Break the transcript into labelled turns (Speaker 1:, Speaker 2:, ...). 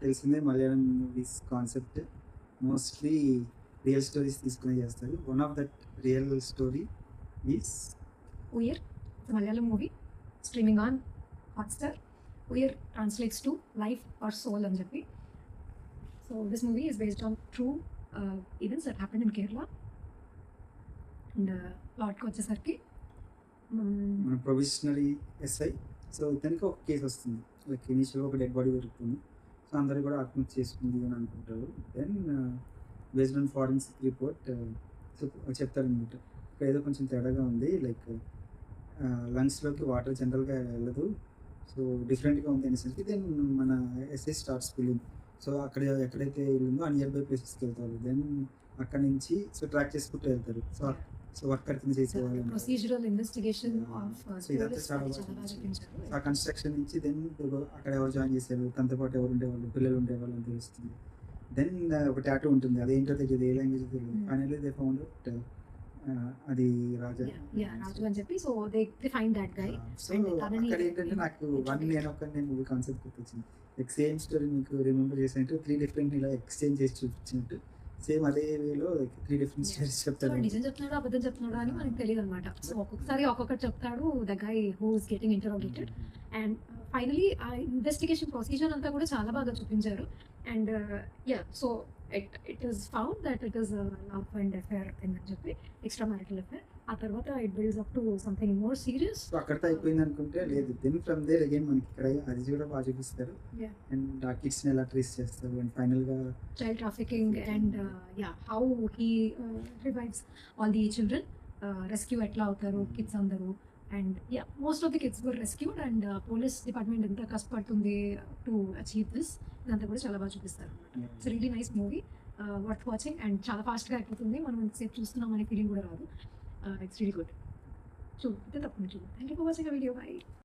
Speaker 1: తెలిసిందే Malayalam movies concept mostly real stories తీసుకునే చేస్తారు. One of that real story is
Speaker 2: Uyir, it's a Malayalam movie streaming on Hotstar. Uyir translates to life or soul అని చెప్పి. So this movie is based on true events that happened in Kerala. And ప్లాట్కి వచ్చేసరికి
Speaker 1: మన provisionary SI. So ఇతనికి ఒక case వస్తుంది, like ఇనీషియల్గా ఒక dead body దొరుకుతుంది. సో అందరూ కూడా ఆత్మహత్య చేసుకుంది అని అనుకుంటారు. Then based on forensic report so చెప్తారనమాట, ఇక్కడ ఏదో కొంచెం తేడాగా ఉంది, లైక్ లంగ్స్లోకి వాటర్ జనరల్గా వెళ్ళదు, సో డిఫరెంట్గా ఉంది అనేసరికి దెన్ మన ఎస్ఐ స్టార్ట్స్ ఫీలింగ్. సో అక్కడ ఎక్కడైతే వెళ్ళిందో ఆ నియర్ బై ప్లేసెస్కి వెళ్తారు. దెన్ అక్కడ నుంచి సో ట్రాక్ చేసుకుంటూ వెళ్తారు. సో వర్క్ కింద చేసేవాళ్ళు.
Speaker 2: ప్రొసీజరల్ ఇన్వెస్టిగేషన్ ఆఫ్
Speaker 1: సో ఇదంతా చాలా ఆ కన్స్ట్రక్షన్ నుంచి దెన్ అక్కడ ఎవరు జాయిన్ చేశారు, తనతో పాటు ఎవరు ఉండేవాళ్ళు, పిల్లలు ఉండేవాళ్ళు అని తెలుస్తుంది. దెన్ ఒక టాటూ ఉంటుంది, అదేంటో తెలియదు, ఏ లాంగ్వేజ్ తెలియదు. ఫైనల్లీ దే ఫౌండ్ అది రాజు
Speaker 2: అని చెప్పి. So they find that guy.
Speaker 1: So అక్కడ ఏంటంటే నాకు నేను మూవీ కాన్సెప్ట్ గుర్తొచ్చింది. లైక్ సేమ్ స్టోరీ మీకు రిమెంబర్ చేసినట్టు 3 డిఫరెంట్ ఇలా ఎక్స్చేంజ్ చేసి చూపించినట్టు సేమ్ అదే వేలో 3 డిఫరెంట్ స్టోరీస్ చెప్తాడు.
Speaker 2: నిజం చెప్తున్నాడు అబద్ధం చెప్తున్నాడు అని మనకు తెలియదు అనమాట. సో ఒక్కొక్కసారి ఒక్కొక్కటి చెప్తాడు the guy who is getting interrogated. And finally ఆ ఇన్వెస్టిగేషన్ ప్రొసీజర్ అంతా కూడా చాలా బాగా చూపించారు. And so it is found that it is love and affair thing అని చెప్పి, ఎక్స్ట్రా మ్యారిటల్ అఫేర్. ఆ తర్వాత it builds up to something more serious.
Speaker 1: So అక్కడితో అయిపోయింది అనుకుంటే లేదు, దెన్ ఫ్రమ్ దేర్ అగైన్ మనకి ఇక్కడ అది కూడా బాగా చూపిస్తారు. అండ్ ఆ కిడ్స్ని ఎలా ట్రీస్ చేస్తారు అండ్ ఫైనల్గా
Speaker 2: child trafficking and how he revives all the children. Rescue ఎట్లా అవుతారు కిడ్స్ అందరూ. And most of the kids were rescued. And police department ఎంత కష్టపడుతుంది టు అచీవ్ దిస్, ఇదంతా కూడా చాలా బాగా చూపిస్తారు. It's really nice movie, worth watching. And చాలా ఫాస్ట్గా అయిపోతుంది, మనం ఎంతసేపు చూస్తున్నాం అనే ఫీలింగ్ కూడా రాదు. It's really good. చూడండి తప్పకుండా చూడండి. Thank you for watching video. By.